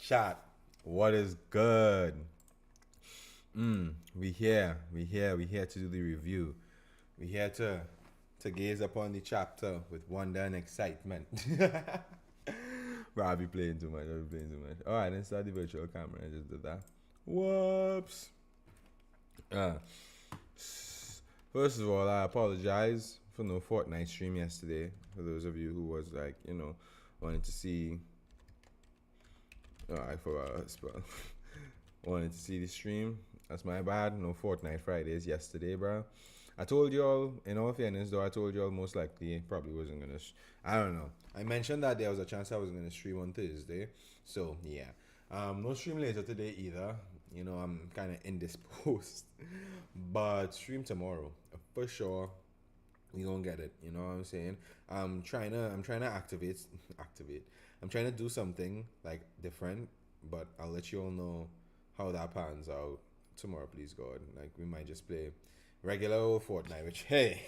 Chat, what is good? We here to do the review. We here to gaze upon the chapter with wonder and excitement. Bro, I'll be playing too much. Alright, then start the virtual camera. I just did that. Whoops. Uh, First of all, I apologize for no Fortnite stream yesterday. For those of you who was like, wanting to see. Oh, I forgot how to spell. Wanted to see the stream. That's my bad. No Fortnite Fridays yesterday, bro. I told y'all, in all fairness, though, I told y'all most likely probably wasn't gonna. I don't know. I mentioned that there was a chance I was gonna stream on Thursday, so yeah. No stream later today either. I'm kind of indisposed, but stream tomorrow for sure. We gonna get it. You know what I'm saying? I'm trying to activate. I'm trying to do something like different, but I'll let you all know how that pans out tomorrow, please God. Like we might just play regular old Fortnite, which hey,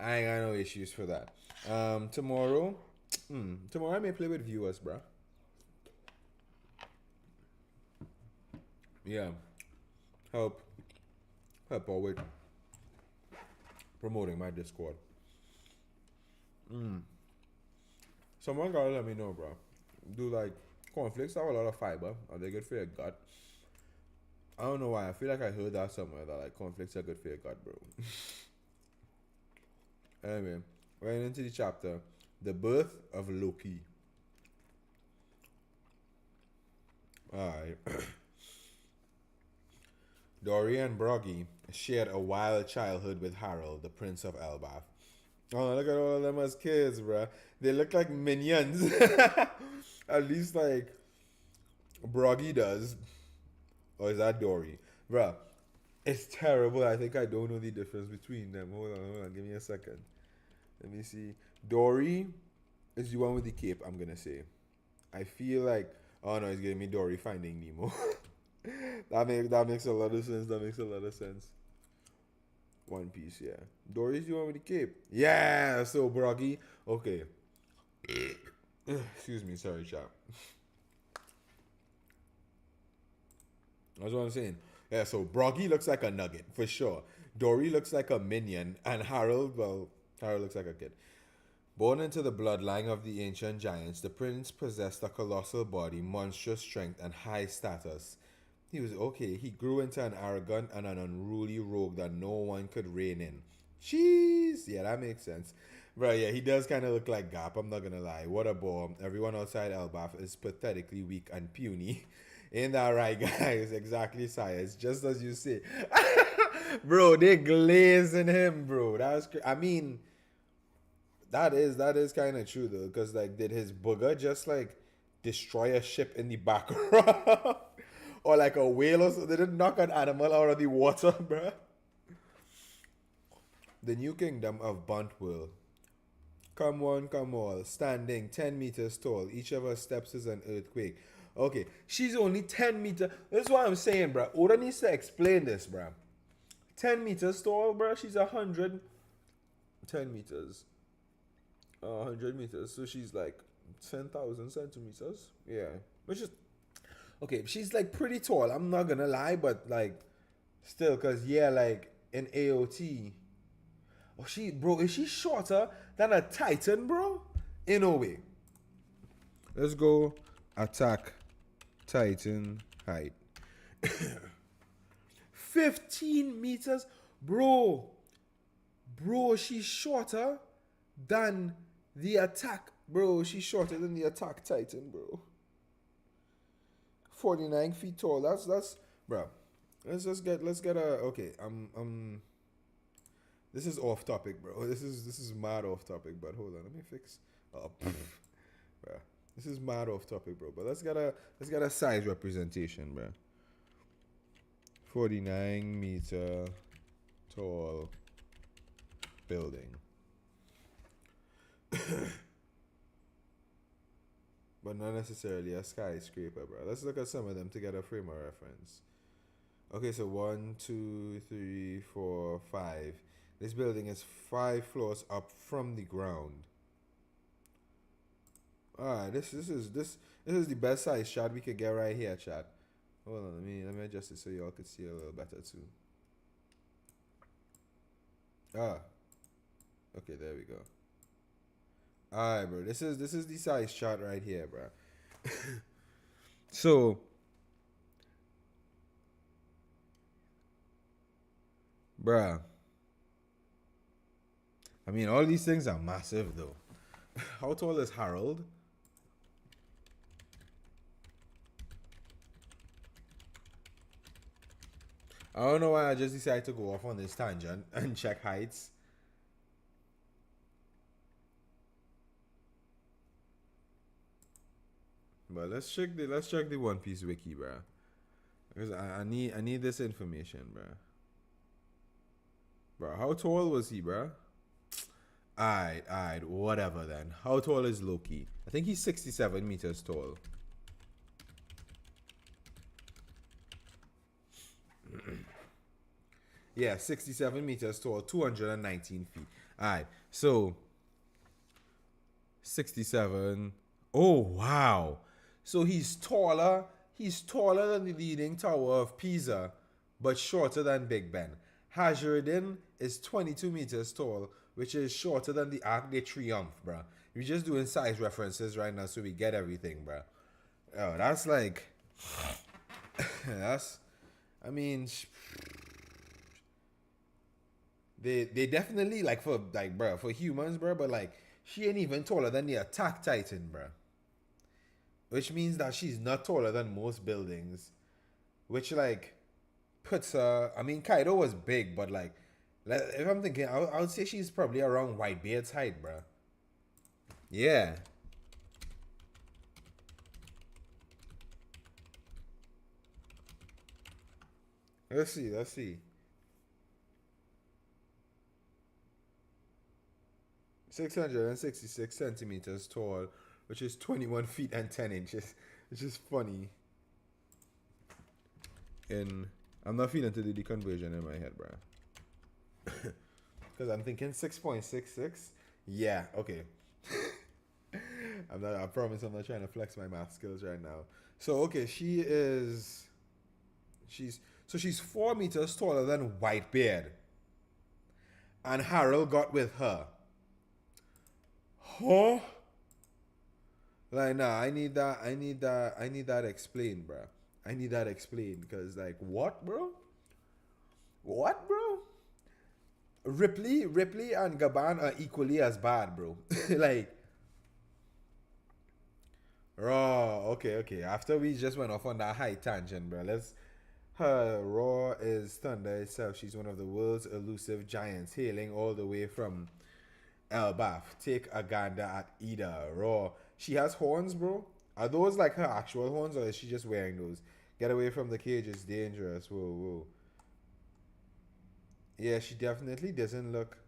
I ain't got no issues for that. Tomorrow I may play with viewers, bruh. Yeah, help help out with promoting my Discord. Someone gotta let me know, bro. Do like cornflakes have a lot of fiber? Are they good for your gut? I don't know why. I feel like I heard that somewhere that like cornflakes are good for your gut, bro. Anyway, right into the chapter, the birth of Loki. Alright. Dory and Broggy shared a wild childhood with Harold, the Prince of Elbaf. Oh, look at all of them as kids, bruh. They look like minions. At least like Broggy does. Or is that Dory? Bruh, it's terrible. I think I don't know the difference between them. Hold on. Give me a second. Let me see. Dory is the one with the cape, I'm gonna say. I feel like, oh no, he's giving me Dory Finding Nemo. That makes a lot of sense. That makes a lot of sense. One Piece, yeah. Dory's the one with the cape. Yeah, so Broggy. Okay. Excuse me, sorry, chap. That's what I'm saying. Yeah, so Broggy looks like a nugget, for sure. Dory looks like a minion, and Harold, well, Harold looks like a kid. Born into the bloodline of the ancient giants, the prince possessed a colossal body, monstrous strength, and high status. He was okay. He grew into an arrogant and an unruly rogue that no one could rein in. Jeez, yeah, that makes sense. Right, yeah, he does kind of look like Gap, I'm not gonna lie. What a bore. Everyone outside Elbaf is pathetically weak and puny. Ain't that right, guys? Exactly, science. Just as you say. Bro, they glazing him, bro. That was I mean, that is kind of true though, because like, did his booger just like destroy a ship in the background, or like a whale or something? Did it knock an animal out of the water, bruh? The new kingdom of Buntwil. Come one, come all, standing 10 meters tall. Each of her steps is an earthquake. Okay, she's only 10 meters. This is what I'm saying, bruh. Oda needs to explain this, bruh. 10 meters tall, bruh. She's 10 meters. 100 meters. So she's like 10,000 centimeters. Yeah. Which is. Okay, she's like pretty tall. I'm not gonna lie, but like. Still, because yeah, like in AOT. Oh, bro, is she shorter than a Titan, bro? In a way. Let's go attack Titan height. 15 meters? Bro. Bro, she's shorter than the attack. Bro, she's shorter than the attack Titan, bro. 49 feet tall. That's bro. Let's get a okay. This is off topic, bro. This is mad off topic, but hold on, let me fix. Oh, bro. This is mad off topic, bro. But let's get a size representation, bro. 49-meter tall building. But not necessarily a skyscraper, bro. Let's look at some of them to get a frame of reference. Okay, so 1, 2, 3, 4, 5. This building is 5 floors up from the ground. Alright, this is the best size shot we could get right here, chat. Hold on, let me adjust it so y'all could see a little better too. Ah, okay, there we go. Alright, bro. This is the size shot right here, bro. So, bruh. I mean, all these things are massive, though. How tall is Harold? I don't know why I just decided to go off on this tangent and check heights. But let's check the One Piece wiki, bro. Because I need this information, bro. Bro, how tall was he, bro? Alright, whatever then. How tall is Loki? I think he's 67 meters tall. Yeah, 67 meters tall, 219 feet. Alright, so 67. Oh, wow. So he's taller. He's taller than the Leaning Tower of Pisa, but shorter than Big Ben. Hajarden is 22 meters tall, which is shorter than the Arc de Triomphe, bruh. We're just doing size references right now so we get everything, bruh. Oh, that's like... that's... I mean... They definitely, like, bruh, for humans, bruh, but, like, she ain't even taller than the Attack Titan, bruh. Which means that she's not taller than most buildings. Which, like, puts her... I mean, Kaido was big, but, like, if I'm thinking, I would say she's probably around Whitebeard's height, bruh. Yeah. Let's see. 666 centimeters tall, which is 21 feet and 10 inches. Which is funny. And I'm not feeling to do the conversion in my head, bruh. Because I'm thinking 6.66. Yeah, okay. I promise I'm not trying to flex my math skills right now. So, okay, she's 4 meters taller than Whitebeard. And Harold got with her. Huh? Like, nah, I need that explained, bro. I need that explained because, like, what, bro? What, bro? Ripley and Gaban are equally as bad, bro. Like, raw. Okay. After we just went off on that high tangent, bro. Her Raw is Thunder itself. She's one of the world's elusive giants, hailing all the way from Elbaf. Take a gander at Ida. Raw. She has horns, bro. Are those like her actual horns, or is she just wearing those? Get away from the cage. It's dangerous. Whoa. Yeah, she definitely doesn't look.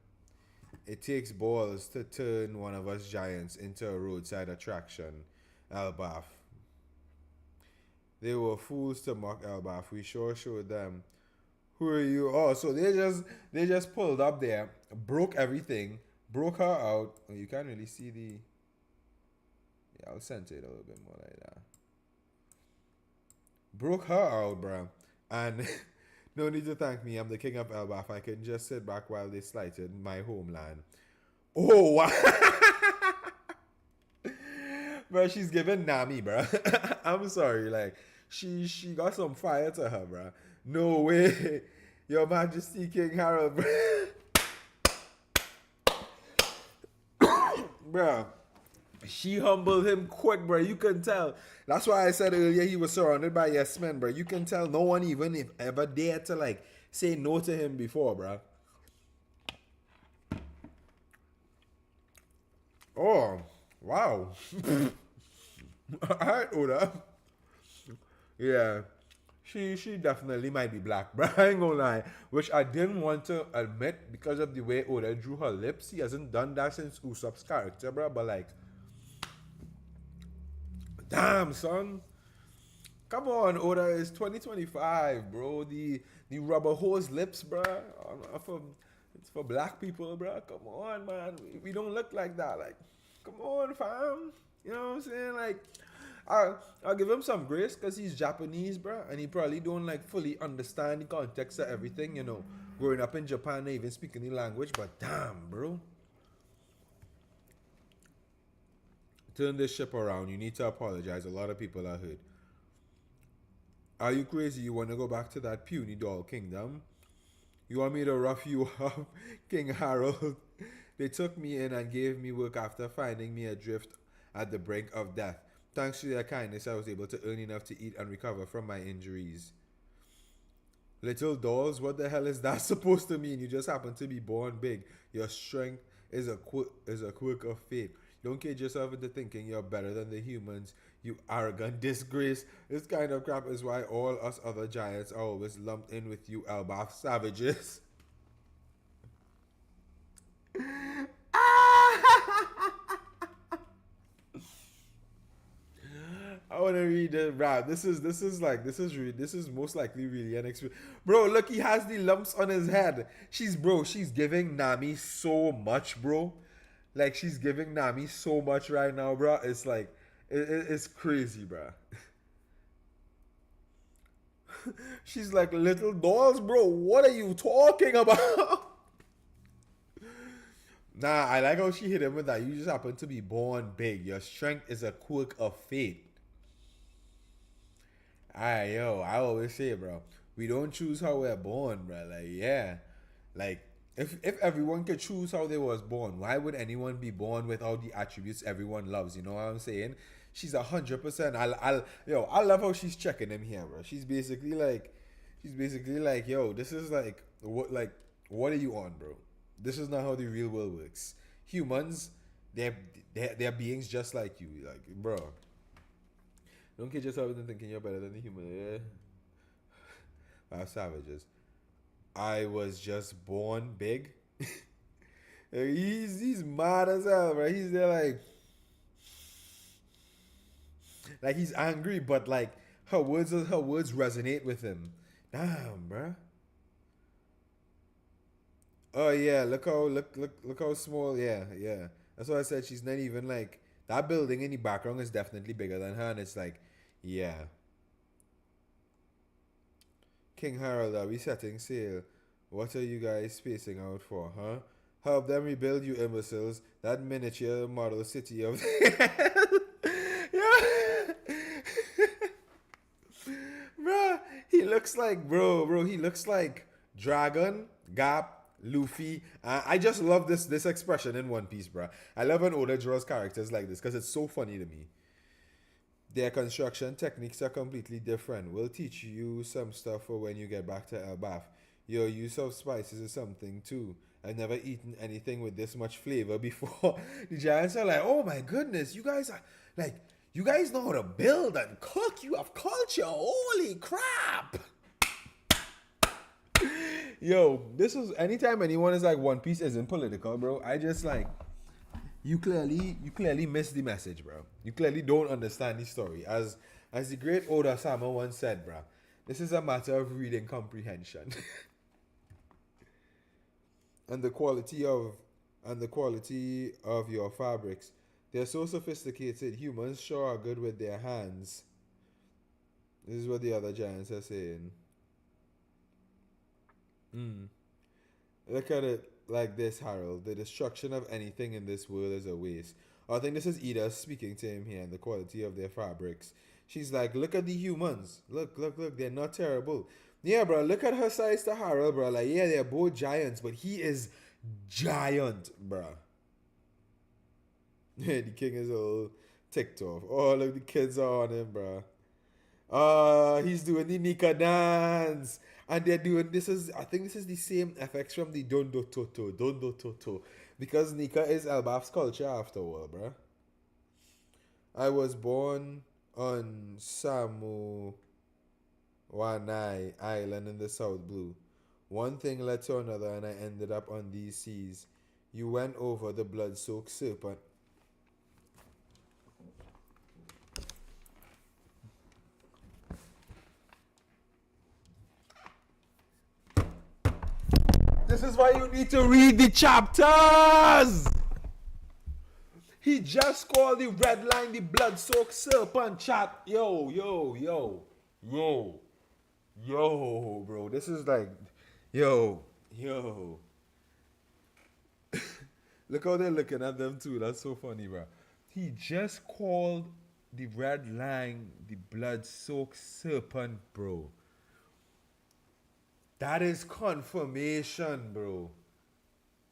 It takes balls to turn one of us giants into a roadside attraction. Elbaf. They were fools to mock Elbaf. We sure showed them. Who are you? Oh, so they just pulled up there, broke everything, broke her out. Oh, you can't really see the. Yeah, I'll center it a little bit more like that. Broke her out, bro. And no need to thank me. I'm the king of Elbaf. I can just sit back while they slighted my homeland. Oh, wow. Bro, she's giving Nami, bro. I'm sorry. Like, she got some fire to her, bro. No way. Your Majesty King Harold, bro. Bro. She humbled him quick, bro. You can tell. That's why I said earlier he was surrounded by yes men, bro. You can tell no one even ever dared to, like, say no to him before, bro. Oh, wow. Alright, Oda. Yeah. She definitely might be black, bro. I ain't gonna lie. Which I didn't want to admit because of the way Oda drew her lips. He hasn't done that since Usopp's character, bro. But, like, damn, son. Come on, Oda. It's 2025, bro. The rubber hose lips, bro. It's for black people, bro. Come on, man. We don't look like that. Like, come on, fam. You know what I'm saying? Like, I'll give him some grace because he's Japanese, bro, and he probably don't like fully understand the context of everything. You know, growing up in Japan, they even speaking the language. But damn, bro, turn this ship around. You need to apologize. A lot of people are hurt. Are you crazy? You want to go back to that puny doll kingdom? You want me to rough you up, King Harold? They took me in and gave me work after finding me adrift at the brink of death. Thanks to their kindness, I was able to earn enough to eat and recover from my injuries. Little dolls, what the hell is that supposed to mean? You just happen to be born big. Your strength is a quirk of fate. Don't cage yourself into thinking you're better than the humans, you arrogant disgrace. This kind of crap is why all us other giants are always lumped in with you Elbaf savages. I want to read the rap. This is most likely really an experience. Bro, look, he has the lumps on his head. She's giving Nami so much, bro. Like, she's giving Nami so much right now, bro. It's like, it's crazy, bro. She's like, little dolls, bro. What are you talking about? Nah, I like how she hit him with that. You just happen to be born big. Your strength is a quirk of fate. Alright, yo, I always say, bro, we don't choose how we're born, bro. Like, yeah. Like, if everyone could choose how they was born, why would anyone be born with all the attributes everyone loves? You know what I'm saying? She's 100%. I love how she's checking him here, bro. She's basically like, yo, this is like, what are you on, bro? This is not how the real world works. Humans, they're beings just like you, like, bro. Don't kid yourself into thinking you're better than the human. Yeah. Our savages. I was just born big. he's mad as hell, right? He's there like he's angry, but like her words resonate with him. Damn, bruh. Oh yeah, look how small. Yeah. That's why I said she's not even like that building in the background is definitely bigger than her, and it's like, yeah. King Harold, are we setting sail? What are you guys spacing out for, huh? Help them rebuild, you imbeciles. That miniature model city of yeah. Bruh, he looks like he looks like Dragon, Gap, Luffy. I just love this expression in One Piece, bruh. I love when Oda draws characters like this because it's so funny to me. Their construction techniques are completely different. We'll teach you some stuff for when you get back to Elbaf. Your use of spices is something too. I've never eaten anything with this much flavor before. The giants are like, oh my goodness, you guys know how to build and cook. You have culture. Holy crap. Yo, this is anytime anyone is like One Piece isn't political, bro. I just like you clearly missed the message, bro. You clearly don't understand the story. As the great Oda Sama once said, bro, this is a matter of reading comprehension. and the quality of your fabrics. They're so sophisticated. Humans sure are good with their hands. This is what the other giants are saying. Look at it like this, Harold. The destruction of anything in this world is a waste. I think this is Ida speaking to him here, and the quality of their fabrics. She's like, look at the humans. Look. They're not terrible. Yeah, bro. Look at her size to Harold, bro. Like, yeah, they're both giants, but he is giant, bro. The king is all ticked off. Oh, look, the kids are on him, bro. He's doing the Nika dance. And they're doing I think this is the same FX from the Dondo Toto. Because Nika is Elbaf's culture after all, bro. I was born on Samu Wanai Island in the South Blue. One thing led to another and I ended up on these seas. You went over the blood-soaked serpent. This is why you need to read the chapters. He just called the red line the blood-soaked serpent, chat. Yo, bro. This is like, yo. Look how they're looking at them too. That's so funny, bro. He just called the red line the blood-soaked serpent, bro. That is confirmation, bro.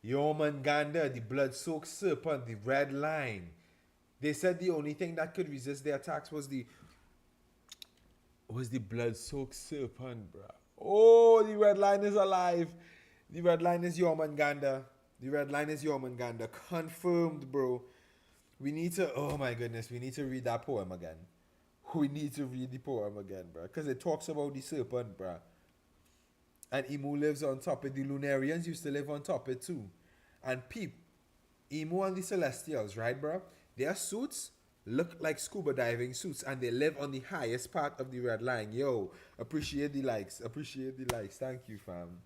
Jormungandr, the blood-soaked serpent, the red line. They said the only thing that could resist their attacks was the blood-soaked serpent, bro. Oh, the red line is alive. The red line is Jormungandr. The red line is Jormungandr. Confirmed, bro. We need to, oh my goodness, we need to read that poem again. We need to read the poem again, bro. Because it talks about the serpent, bro. And Emu lives on top of the Lunarians used to live on top of it too. And peep, Emu and the Celestials, right, bro? Their suits look like scuba diving suits and they live on the highest part of the red line. Yo, appreciate the likes. Appreciate the likes. Thank you, fam.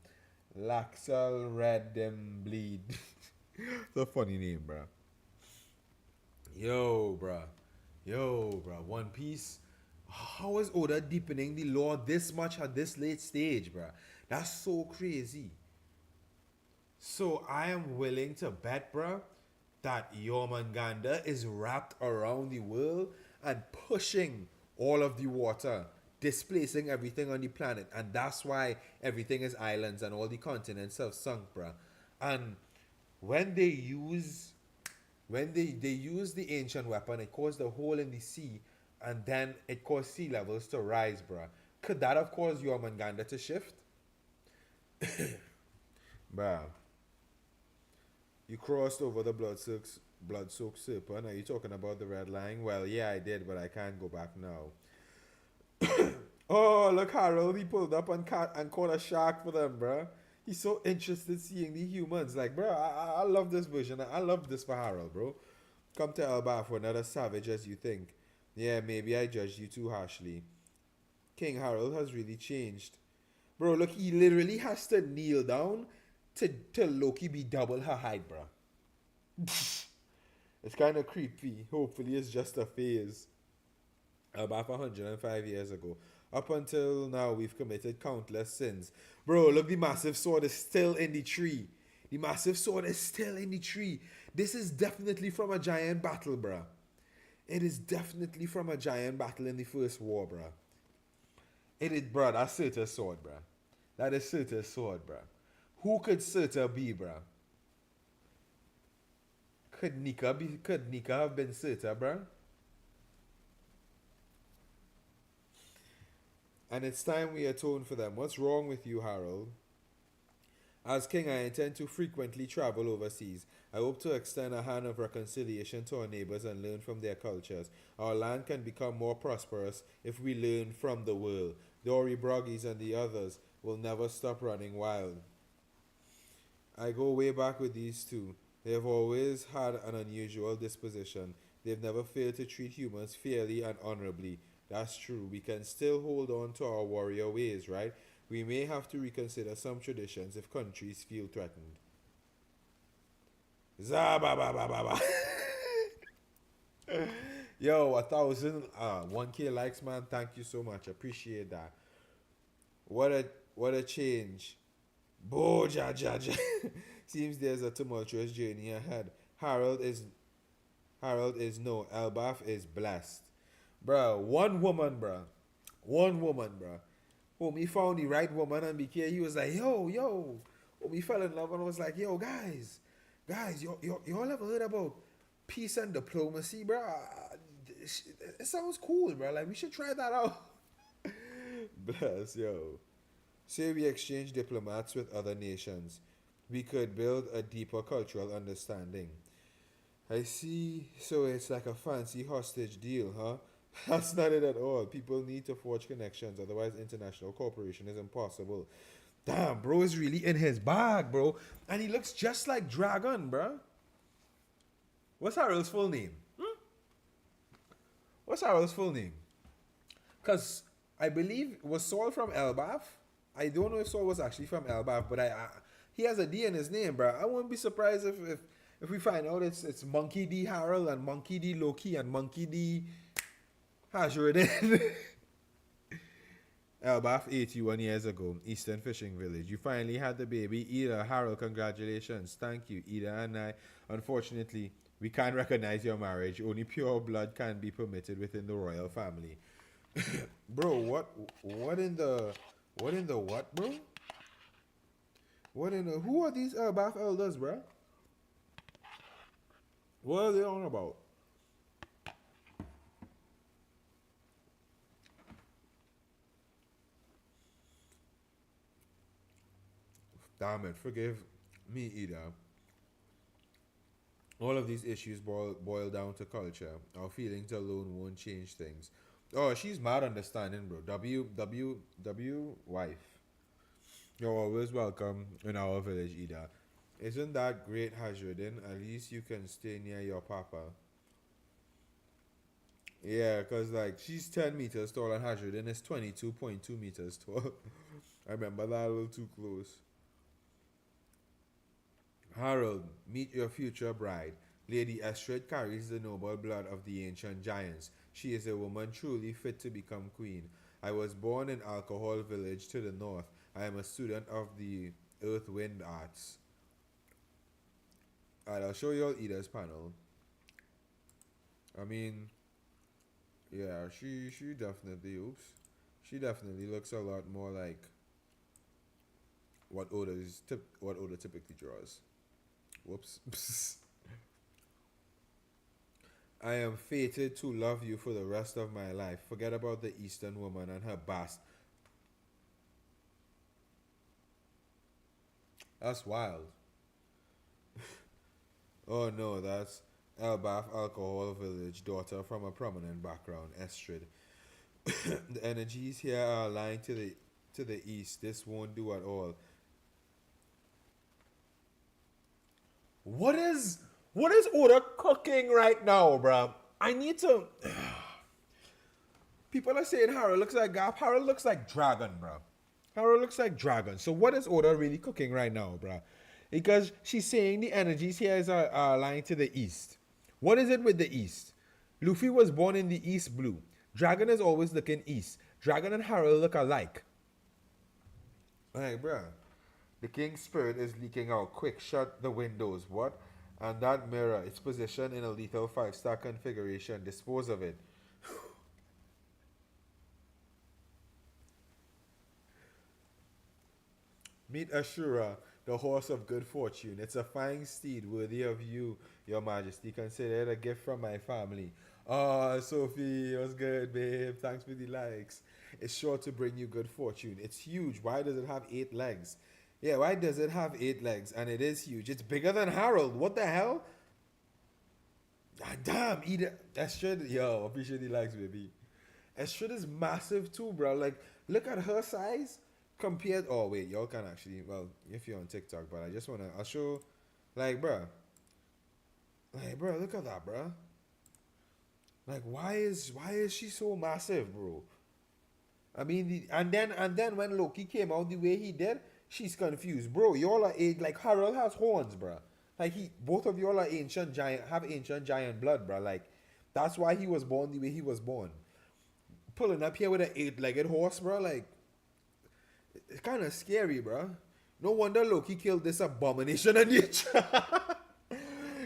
Laxal Red Them Bleed. It's a funny name, bro. Yo, bro. One Piece. How is Oda deepening the lore this much at this late stage, bro? That's so crazy. So I am willing to bet, bro, that Jormungandr is wrapped around the world and pushing all of the water, displacing everything on the planet. And that's why everything is islands and all the continents have sunk, bro. And when they use the ancient weapon, it caused a hole in the sea and then it caused sea levels to rise, bro. Could that have caused Jormungandr to shift? Bruh. You crossed over the blood-soaked serpent. Are you talking about the red line? Well, yeah, I did, but I can't go back now. Oh, look, Harold. He pulled up and caught a shark for them, bruh. He's so interested seeing the humans. Like, bro, I love this version. I love this for Harold, bro. Come to Elbaf, we're not as savage as you think. Yeah, maybe I judged you too harshly. King Harold has really changed. Bro, look, he literally has to kneel down to Loki be double her height, bro. It's kind of creepy. Hopefully it's just a phase. About 105 years ago. Up until now, we've committed countless sins. Bro, look, the massive sword is still in the tree. The massive sword is still in the tree. This is definitely from a giant battle, bro. It is definitely from a giant battle in the first war, bro. It is, bro, that's Surtur's sword, bro. That is Surtur's sword, bro. Who could Surtur be, bro? Could Nika have been Surtur, bro? And it's time we atone for them. What's wrong with you, Harold? As king, I intend to frequently travel overseas. I hope to extend a hand of reconciliation to our neighbors and learn from their cultures. Our land can become more prosperous if we learn from the world. The Ori Broggies and the others will never stop running wild. I go way back with these two. They have always had an unusual disposition. They've never failed to treat humans fairly and honorably. That's true. We can still hold on to our warrior ways, right? We may have to reconsider some traditions if countries feel threatened. Zababababa. Yo, 1K likes, man. Thank you so much. Appreciate that. What a change. Boja Jaja. Seems there's a tumultuous journey ahead. Harold is no. Elbaf is blessed. Bruh, one woman, bruh. Homie found the right woman and became, he was like, yo. Homie fell in love and was like, yo, guys, y'all ever heard about peace and diplomacy, bruh? It sounds cool, bruh. Like, we should try that out. Bless, yo. Say we exchange diplomats with other nations. We could build a deeper cultural understanding. I see. So it's like a fancy hostage deal, huh? That's not it at all. People need to forge connections, otherwise international cooperation is impossible. Damn, bro is really in his bag, bro. And he looks just like Dragon, bro. What's Harold's full name? What's Harold's full name? Because I believe, was Saul from Elbaf? I don't know if Saul was actually from Elbaf, but he has a D in his name, bro. I wouldn't be surprised If we find out it's Monkey D. Harold and Monkey D. Loki and Monkey D. Hajruddin. Elbaf, 81 years ago, Eastern Fishing Village. You finally had the baby. Ida, Harold, congratulations. Thank you. Ida and I, unfortunately, we can't recognize your marriage. Only pure blood can be permitted within the royal family. Bro, what in the what, bro? What in the, who are these Elbaf elders, bro? What are they on about? Damn it, forgive me, Ida. All of these issues boil down to culture. Our feelings alone won't change things. Oh, she's mad understanding, bro. W wife. You're always welcome in our village, Ida. Isn't that great, Hajruddin? At least you can stay near your papa. Yeah, because, like, she's 10 meters tall and Hajruddin is 22.2 meters tall. I remember that a little too close. Harold, meet your future bride. Lady Estrid carries the noble blood of the ancient giants. She is a woman truly fit to become queen. I was born in Alcohol Village to the north. I am a student of the Earth Wind Arts. Alright, I'll show you all Ida's panel. I mean, yeah, she definitely, oops. She definitely looks a lot more like what Oda typically draws. Whoops. I am fated to love you for the rest of my life. Forget about the Eastern woman and her bast. That's wild. Oh no, that's Elbaf Alcohol Village, daughter from a prominent background, Estrid. The energies here are aligned to the east. This won't do at all. What is Oda cooking right now, bruh? I need to. People are saying Harold looks like Gap. Harold looks like Dragon, bruh. Harold looks like Dragon. So what is Oda really cooking right now, bruh? Because she's saying the energies here are aligned to the east. What is it with the east? Luffy was born in the east blue. Dragon is always looking east. Dragon and Harold look alike. Hey, bruh. The king's spirit is leaking out. Quick, shut the windows. What? And that mirror, its position in a lethal 5-star configuration. Dispose of it. Meet Ashura, the horse of good fortune. It's a fine steed worthy of you, your majesty. Consider it a gift from my family. Oh, Sophie, it was good, babe. Thanks for the likes. It's sure to bring you good fortune. It's huge. Why does it have 8 legs? Yeah, why does it have 8 legs? And it is huge. It's bigger than Harold. What the hell? Ah, damn, Eda. Estrid, yo, appreciate the likes, baby. Estrid is massive too, bro. Like, look at her size compared. Oh, wait, y'all can actually, well, if you're on TikTok, but I just I'll show, like, bro, look at that, bro. Like, why is she so massive, bro? I mean, and then when Loki came out the way he did, she's confused, bro. Y'all are like Harold has horns, bro. Like both of y'all are ancient giant blood, bro. Like that's why he was born the way he was born. Pulling up here with an 8-legged horse, bro. Like it's kind of scary, bro. No wonder Loki killed this abomination of nature.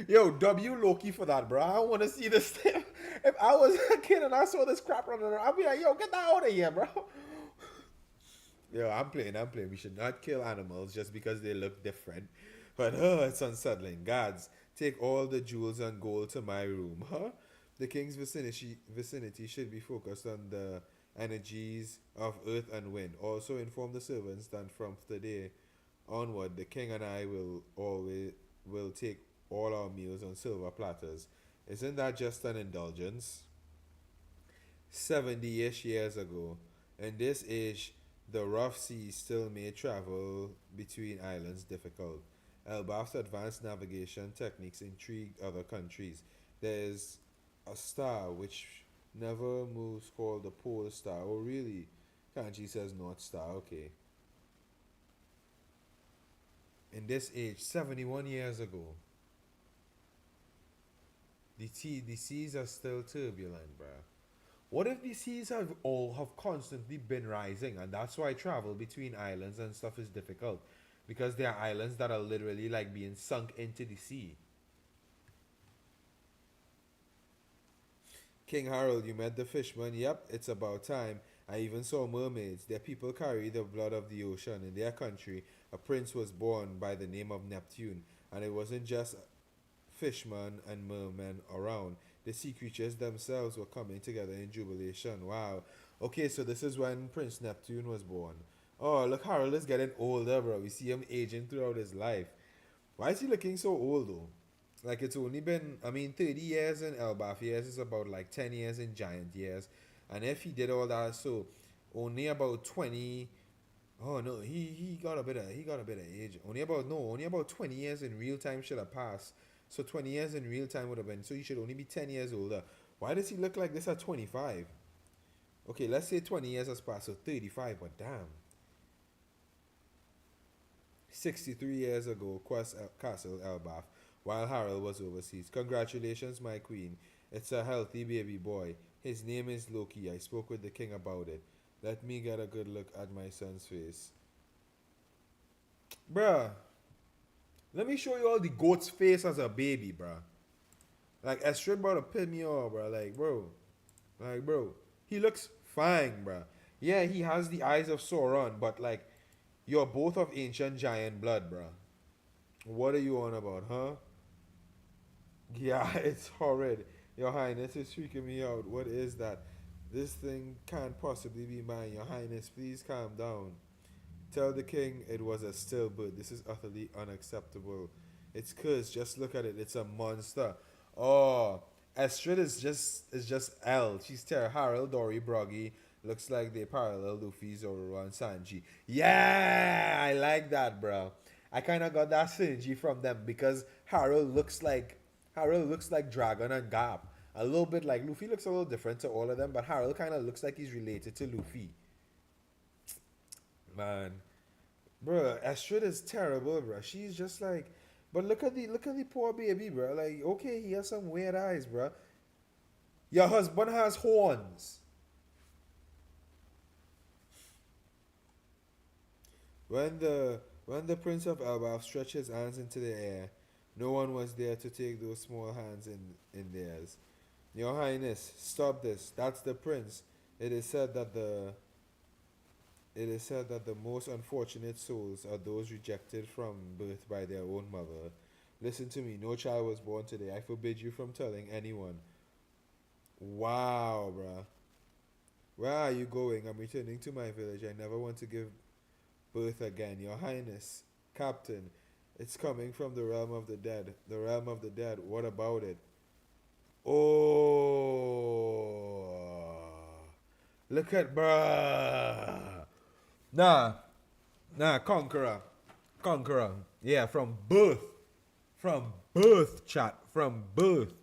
Yo, W Loki for that, bro. I want to see this thing. If I was a kid and I saw this crap running around, I'd be like, yo, get that out of here, bro. Yo, I'm playing. We should not kill animals just because they look different. But, it's unsettling. Gods, take all the jewels and gold to my room, huh? The king's vicinity should be focused on the energies of earth and wind. Also inform the servants that from today onward, the king and I will take all our meals on silver platters. Isn't that just an indulgence? 70-ish years ago, in this age, the rough seas still made travel between islands difficult. Elbaf's advanced navigation techniques intrigued other countries. There's a star which never moves called the Pole Star. Oh, really? Kanji says North Star. Okay. In this age, 71 years ago. The seas are still turbulent, bro. What if the seas have constantly been rising, and that's why travel between islands and stuff is difficult, because there are islands that are literally like being sunk into the sea. King Harold, you met the fishman. Yep, it's about time. I even saw mermaids. Their people carry the blood of the ocean. In their country, a prince was born by the name of Neptune, and it wasn't just fishmen and mermen around. The sea creatures themselves were coming together in jubilation. Wow. Okay, so this is when Prince Neptune was born. Oh, look, Harold is getting older, bro. We see him aging throughout his life. Why is he looking so old, though? Like, it's only been, I mean, 30 years in Elbaf years is about like 10 years in Giant years. And if he did all that, so only about 20. Oh no, he got a bit of age. Only about 20 years in real time should have passed. So 20 years in real time would have been, so he should only be 10 years older. Why does he look like this at 25? Okay, let's say 20 years has passed, so 35, but damn. 63 years ago, Castle Elbaf, while Harold was overseas. Congratulations, my queen. It's a healthy baby boy. His name is Loki. I spoke with the king about it. Let me get a good look at my son's face. Bruh, let me show you all the goat's face as a baby, bruh. Like, Estrid about to pin me off, bruh. Bro. He looks fine, bruh. Yeah, he has the eyes of Sauron, but, like, you're both of ancient giant blood, bruh. What are you on about, huh? Yeah, it's horrid. Your Highness is freaking me out. What is that? This thing can't possibly be mine. Your Highness, please calm down. Tell the king it was a stillbirth. This is utterly unacceptable. It's cursed. Just look at it. It's a monster. Oh, Astrid is just L. She's Terra Harold, Dory, Broggy. Looks like they parallel Luffy, Zoro, and Sanji. Yeah, I like that, bro. I kind of got that synergy from them because Harold looks like Dragon and Gap. A little bit like Luffy looks a little different to all of them, but Harold kind of looks like he's related to Luffy. Man, bro, Astrid is terrible, bro. She's just like, but look at the poor baby, bro. Like, okay, he has some weird eyes, bro. Your husband has horns. When the Prince of Elbaf stretched his hands into the air, no one was there to take those small hands in theirs. Your Highness, stop this. That's the prince. It is said that the it is said that the most unfortunate souls are those rejected from birth by their own mother. Listen to me, no child was born today. I forbid you from telling anyone. Wow, bruh. Where are you going? I'm returning to my village. I never want to give birth again. Your Highness, Captain, it's coming from the realm of the dead. The realm of the dead. What about it? Oh, look at bruh. Nah, Conqueror, Conqueror. Yeah, from birth, chat, from birth,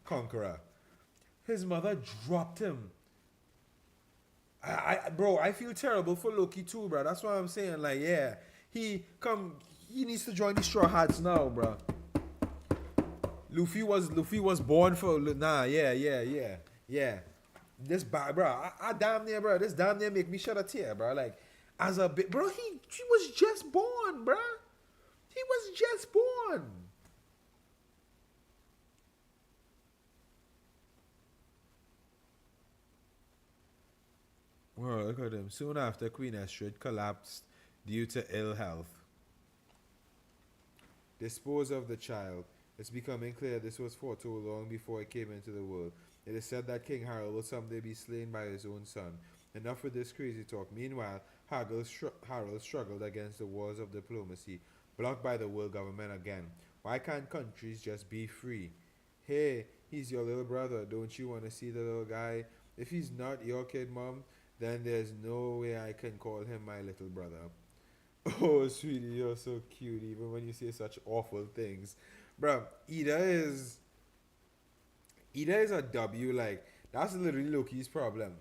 Conqueror. His mother dropped him. Bro, I feel terrible for Loki too, bro. That's why I'm saying, like, yeah, he needs to join the Straw Hats now, bro. Luffy was born for yeah. This bad, bro. I damn near, bro. This damn near make me shed a tear, bro. Like, as a bit, bro. He was just born, bro. He was just born. Well, look at him. Soon after, Queen Astrid collapsed due to ill health. Dispose of the child. It's becoming clear this was foretold long before it came into the world. It is said that King Harold will someday be slain by his own son. Enough with this crazy talk. Meanwhile, Harold struggled against the walls of diplomacy, blocked by the world government again. Why can't countries just be free? Hey, he's your little brother. Don't you want to see the little guy? If he's not your kid, mom, then there's no way I can call him my little brother. Oh, sweetie, you're so cute, even when you say such awful things. Bro, Ida is a W, like, that's literally Loki's problem.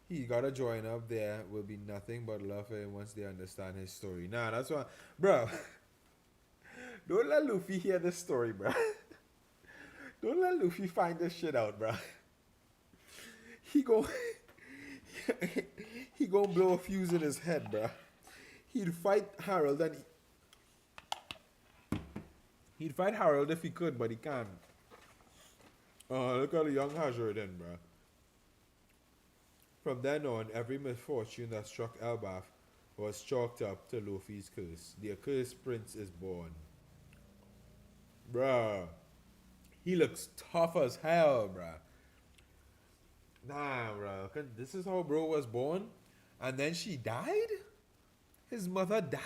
He gotta join up there, will be nothing but love for him once they understand his story. Nah, that's why, bro, don't let Luffy hear this story, bro. Don't let Luffy find this shit out, bro. He go, he gonna blow a fuse in his head, bro. He'd fight Harold and he'd fight Harold if he could, but he can't. Look at the young Hazard then, bro. From then on, every misfortune that struck Elbaf was chalked up to Luffy's curse. The accursed prince is born. Bruh. He looks tough as hell, bruh. Nah, bro. This is how bro was born. And then she died? His mother died?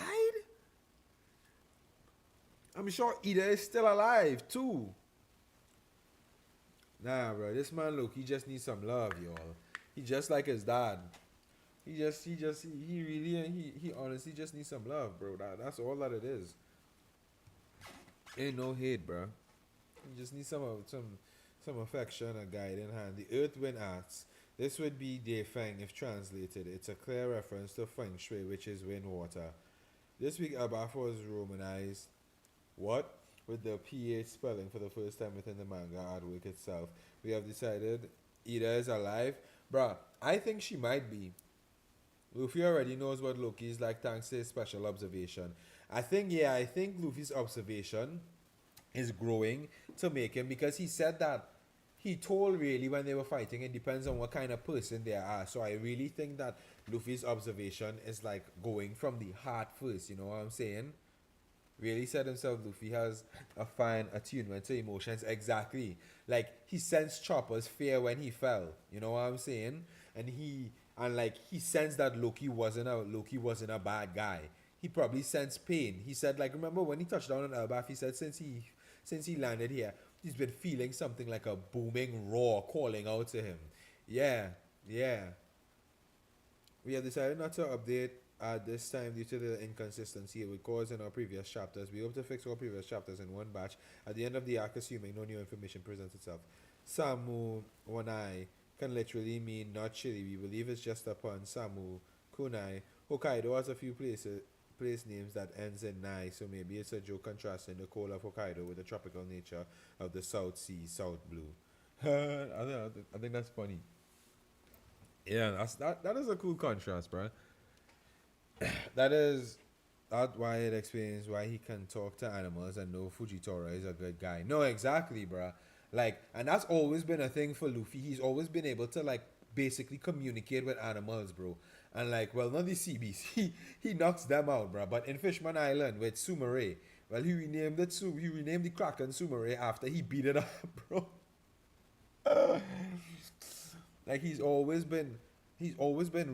I'm sure Ida is still alive, too. Nah, bro. This man, look, he just needs some love, y'all. He just like his dad. He honestly just needs some love, bro. That's all that it is. Ain't no hate, bro. He just needs some affection, a guiding hand. The Earth Wind asks, this would be De Feng if translated. It's a clear reference to Feng Shui, which is wind water. This week, Elbaf was romanized. What? With the PH spelling for the first time within the manga artwork itself. We have decided Ida is alive. Bruh, I think she might be. Luffy already knows what Loki is like thanks to his special observation. I think Luffy's observation is growing to make him, because he said that he told really when they were fighting it depends on what kind of person they are. So I really think that Luffy's observation is like going from the heart first, you know what I'm saying? Really said himself, Luffy has a fine attunement to emotions. Exactly. Like he sensed Chopper's fear when he fell. You know what I'm saying? And he sensed that Loki wasn't a bad guy. He probably sensed pain. He said, like, remember when he touched down on Elbaf, he said since he landed here, he's been feeling something like a booming roar calling out to him. Yeah, yeah. We have decided not to update at this time due to the inconsistency it would cause in our previous chapters. We hope to fix all previous chapters in one batch at the end of the arc, assuming no new information presents itself. Samu Wanai can literally mean not chilly. We believe it's just upon Samu Kunai. Hokkaido has a few place names that ends in Nai, so maybe it's a joke contrasting the cold of Hokkaido with the tropical nature of the South Sea, South Blue. I think that's funny. Yeah, that is a cool contrast, bro. That's why it explains why he can talk to animals and know Fujitora is a good guy. No, exactly, bruh. Like, and that's always been a thing for Luffy. He's always been able to like basically communicate with animals, bro. And like, well, not the Seabees. He knocks them out, bruh. But in Fishman Island with Sumare, well, he renamed the Kraken Sumare after he beat it up, bro. Like he's always been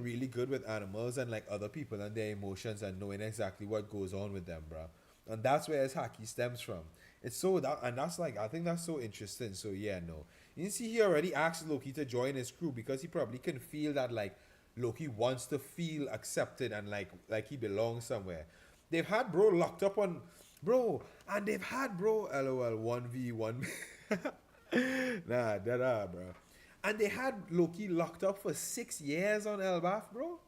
really good with animals and like other people and their emotions and knowing exactly what goes on with them, bro. And that's where his haki stems from. It's so that and that's like I think that's so interesting. So yeah, no. You see, he already asked Loki to join his crew because he probably can feel that like Loki wants to feel accepted and like he belongs somewhere. They've had bro locked up on bro, and they've had bro LOL 1v1. Nah, that are, bro. And they had Loki locked up for 6 years on Elbaf, bro.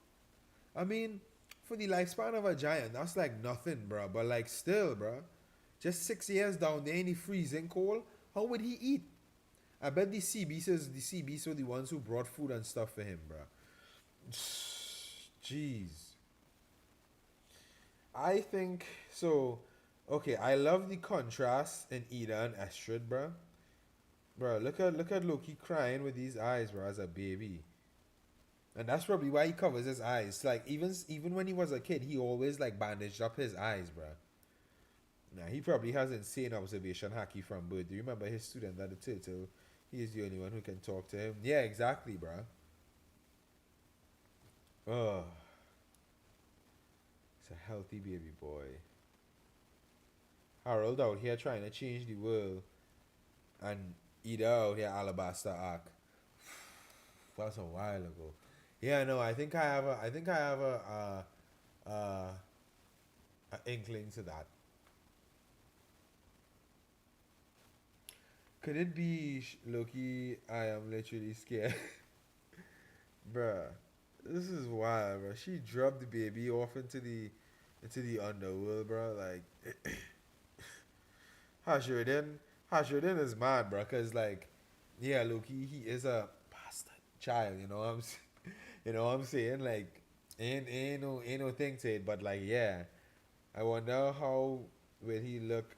I mean, for the lifespan of a giant, that's like nothing, bro. But like still, bro. Just 6 years down there in the freezing cold, how would he eat? I bet the CBs were the ones who brought food and stuff for him, bro. Jeez. I think so. Okay, I love the contrast in Ida and Estrid, bro. Bro, look at Loki crying with these eyes, bro, as a baby. And that's probably why he covers his eyes. Like even when he was a kid, he always like bandaged up his eyes, bro. Nah, he probably has insane observation haki from birth. Do you remember his student at the turtle? He is the only one who can talk to him. Yeah, exactly, bro. Oh, it's a healthy baby boy. Harold out here trying to change the world, and Ida out here Alabaster Arc. That's a while ago. Yeah, no, I think I have a inkling to that. Could it be Loki? I am literally scared, bruh. This is wild, bro. She dropped the baby off into the underworld, bro. Like, Hashirden Hashirden is mad, bro. Cause like, yeah, look, he is a bastard child. You know what I'm, you know what I'm saying? Like, ain't no thing to it. But like, yeah, I wonder how will he look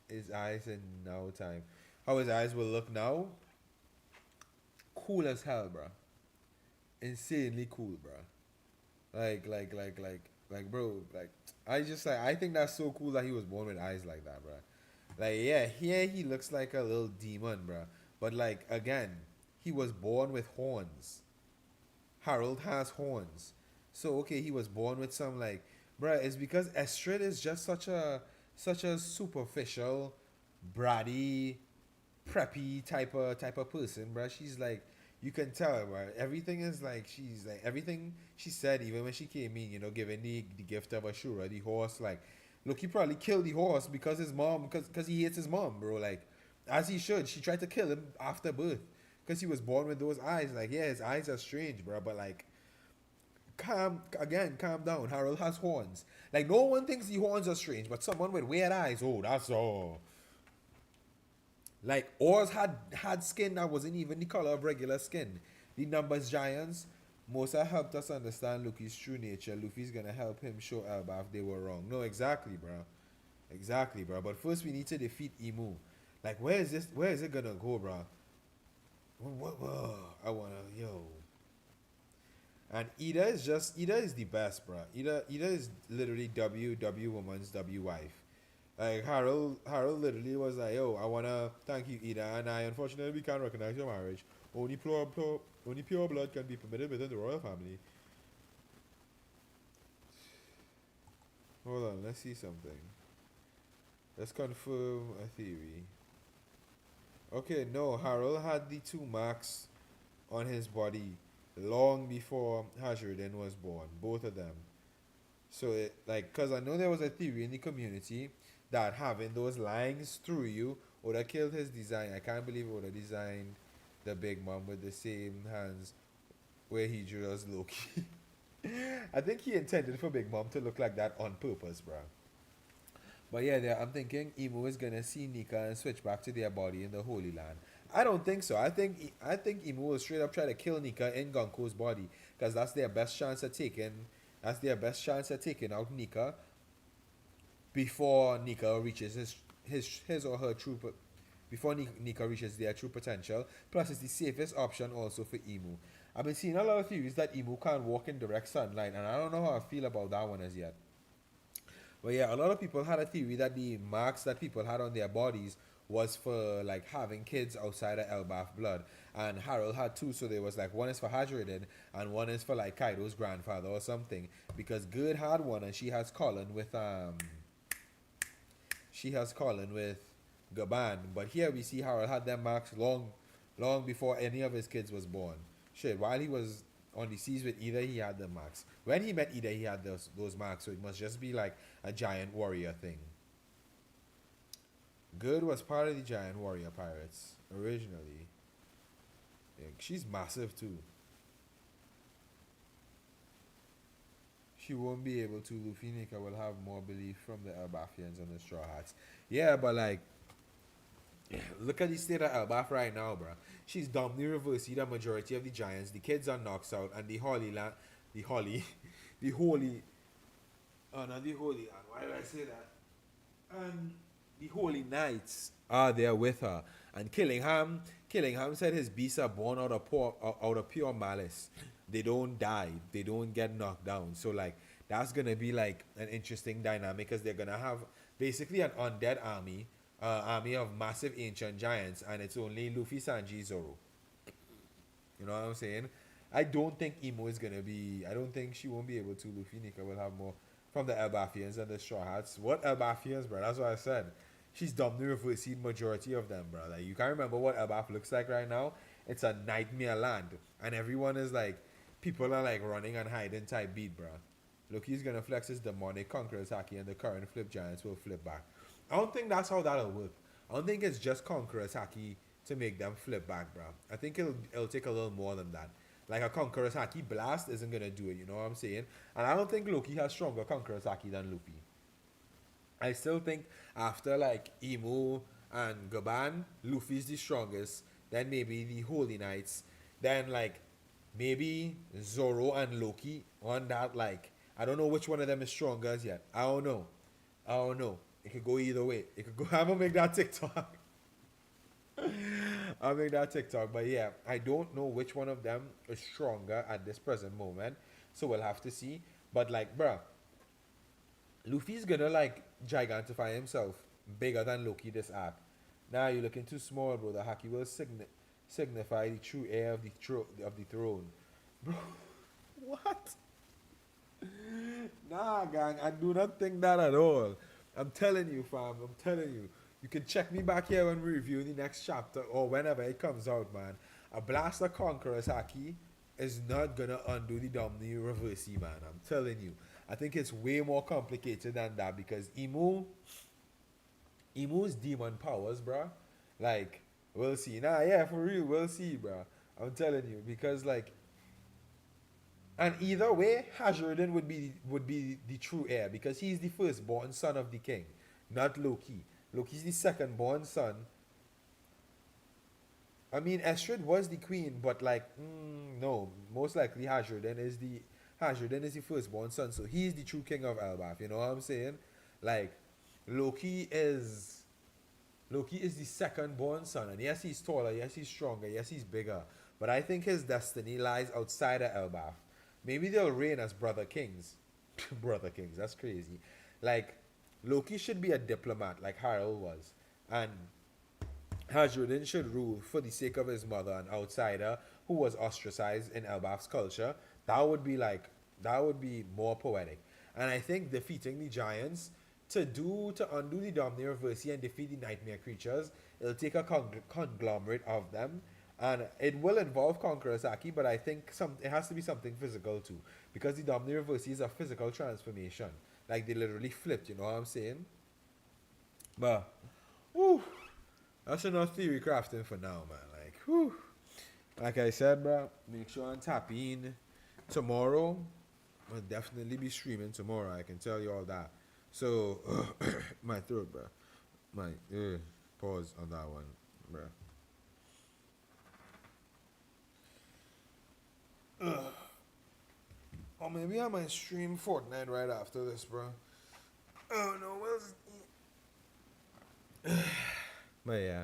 his eyes in now time. How his eyes will look now? Cool as hell, bro. Insanely cool, bro. Bro. Like, I just like I think that's so cool that he was born with eyes like that, bro. Like, yeah, here he looks like a little demon, bro. But like again, he was born with horns. Harold has horns. So okay, he was born with some like, bruh. It's because Estrid is just such a superficial, bratty, preppy type of person, bruh. She's like, you can tell, bruh. Everything is like she's like everything she said, even when she came in, giving the gift of Ashura, the horse. Like, look, he probably killed the horse because his mom, because he hates his mom, bro. Like, as he should. She tried to kill him after birth because he was born with those eyes. Like, yeah, his eyes are strange, bro. But like, calm down. Harold has horns. Like, no one thinks the horns are strange, but someone with weird eyes, oh, that's all. Like, Oz had skin that wasn't even the color of regular skin. The numbers giants. Mosa helped us understand Luffy's true nature. Luffy's gonna help him show Elbaf they were wrong. No, exactly, bro. Exactly, bro. But first we need to defeat Emu. Like, where is this? Where is it gonna go, bro? I wanna, yo. And Ida is the best, bro. Ida is literally W woman's W wife. Like, Harold literally was like, yo, I wanna thank you, Ida, and I unfortunately can't recognize your marriage. Only pure blood can be permitted within the royal family. Hold on, let's see something. Let's confirm a theory. Okay, no, Harold had the two marks on his body long before Hajrudin was born, both of them. So, cause I know there was a theory in the community that having those lines through you would have killed his design. I can't believe it would have designed the Big Mom with the same hands where he drew us Loki. I think he intended for Big Mom to look like that on purpose, bro. But yeah, I'm thinking Emu is gonna see Nika and switch back to their body in the Holy Land. I don't think so. I think Emu will straight up try to kill Nika in Gonko's body because that's their best chance at taking. That's their best chance at taking out Nika before Nika reaches his or her before Nika reaches their true potential. Plus, it's the safest option also for Emu. I've been seeing a lot of theories that Emu can't walk in direct sunlight, and I don't know how I feel about that one as yet. But yeah, a lot of people had a theory that the marks that people had on their bodies was for like having kids outside of Elbaf blood. And Harold had two, so there was like one is for Hajridin and one is for like Kaido's grandfather or something. Because Gerd had one and she has Colin with Gaban. But here we see Harold had them marks long before any of his kids was born. Shit, while he was on the seas with Ida, he had the marks. When he met Ida, he had those marks, so it must just be like a giant warrior thing. Good was part of the giant warrior pirates originally. Yeah, she's massive too. She won't be able to. Luffy Nika will have more belief from the Elbathians and the Straw Hats. Yeah, but like, look at the state of Elbaf right now, bro. She's dominantly reversing the majority of the giants. The kids are knocked out, and the Holy Land, the Holy, the Holy, oh, not the Holy Land. Why did I say that? And the Holy Knights are there with her. And Killingham said his beasts are born out of pure malice. They don't die. They don't get knocked down. So like that's gonna be like an interesting dynamic because they're gonna have basically an undead army of massive ancient giants, and it's only Luffy, Sanji, Zoro. You know what I'm saying? I don't think Emo is gonna be. I don't think she won't be able to. Luffy Nika will have more from the Elbathians and the Straw Hats. What Elbathians, bro? That's what I said. She's dumbly reversed the majority of them, bro. Like you can't remember what Elbaf looks like right now. It's a nightmare land, and everyone is like, people are like running and hiding type beat, bro. Look, he's gonna flex his demonic conqueror's haki, and the current flip giants will flip back. I don't think that's how that'll work. I don't think it's just conqueror's haki to make them flip back, bro. I think it'll take a little more than that. Like a conqueror's haki blast isn't gonna do it. You know what I'm saying? And I don't think Loki has stronger conqueror's haki than Luffy. I still think after like Emu and Gaban, Luffy's the strongest. Then maybe the Holy Knights. Then like maybe Zoro and Loki on that. Like I don't know which one of them is stronger as yet. I don't know. I don't know. It could go either way. It could go. I'm gonna make that TikTok. I'll make that TikTok. But yeah, I don't know which one of them is stronger at this present moment. So we'll have to see. But like, bruh, Luffy's gonna like gigantify himself bigger than Loki this arc. Now you're looking too small, bro. The Haki will signify the true heir of the throne. Bro, what? Nah, gang, I do not think that at all. I'm telling you, fam. I'm telling you. You can check me back here when we review the next chapter or whenever it comes out, man. A Blaster Conqueror's Haki is not gonna undo the Domini Reversi, man. I'm telling you. I think it's way more complicated than that because Emu's demon powers, bruh. Like, we'll see. Nah, yeah, for real, we'll see, bruh. I'm telling you. Because like and either way, Hajrodin would be the true heir because he's the firstborn son of the king, not Loki. Loki's the second-born son. I mean, Estrid was the queen, but like, no, most likely Hajrodin is the firstborn son, so he's the true king of Elbaf. You know what I'm saying? Like, Loki is Loki is the second-born son, and yes, he's taller, yes, he's stronger, yes, he's bigger, but I think his destiny lies outside of Elbaf. Maybe they'll reign as brother kings. Brother kings, that's crazy. Like, Loki should be a diplomat, like Harold was, and Hajrodin should rule for the sake of his mother, an outsider who was ostracized in Elbaf's culture. That would be more poetic. And I think defeating the giants to undo the Dominator Versi and defeat the nightmare creatures, it'll take a conglomerate of them. And it will involve Conqueror Saki, but I think it has to be something physical too. Because the Dominator Versi is a physical transformation. Like they literally flipped, you know what I'm saying? But whew, that's enough theory crafting for now, man. Like, whew. Like I said, bro, make sure and tap in tomorrow. I'll definitely be streaming tomorrow. I can tell you all that. So, my throat, bro. My pause on that one, bro. Or maybe I might stream Fortnite right after this, bro. Oh no, but yeah,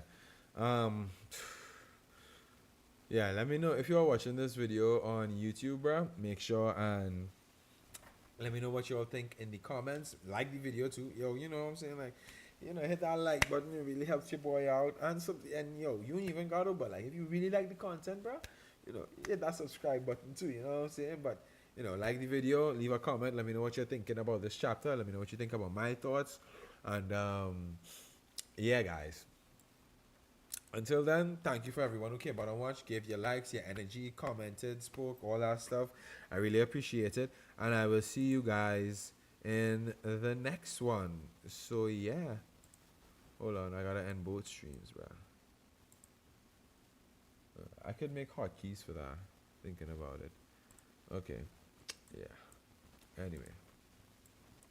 yeah. Let me know if you're watching this video on YouTube, bro. Make sure and let me know what you all think in the comments. Like the video too, yo. You know what I'm saying? Like, hit that like button. It really helps your boy out. And yo, you ain't even got to, but like, if you really like the content, bro, hit that subscribe button too. You know what I'm saying? But like the video, leave a comment. Let me know what you're thinking about this chapter. Let me know what you think about my thoughts. And yeah, guys. Until then, thank you for everyone who came out and watched, gave your likes, your energy, commented, spoke, all that stuff. I really appreciate it. And I will see you guys in the next one. So yeah. Hold on, I gotta end both streams, bro. I could make hotkeys for that. Thinking about it. Okay. Yeah. Anyway.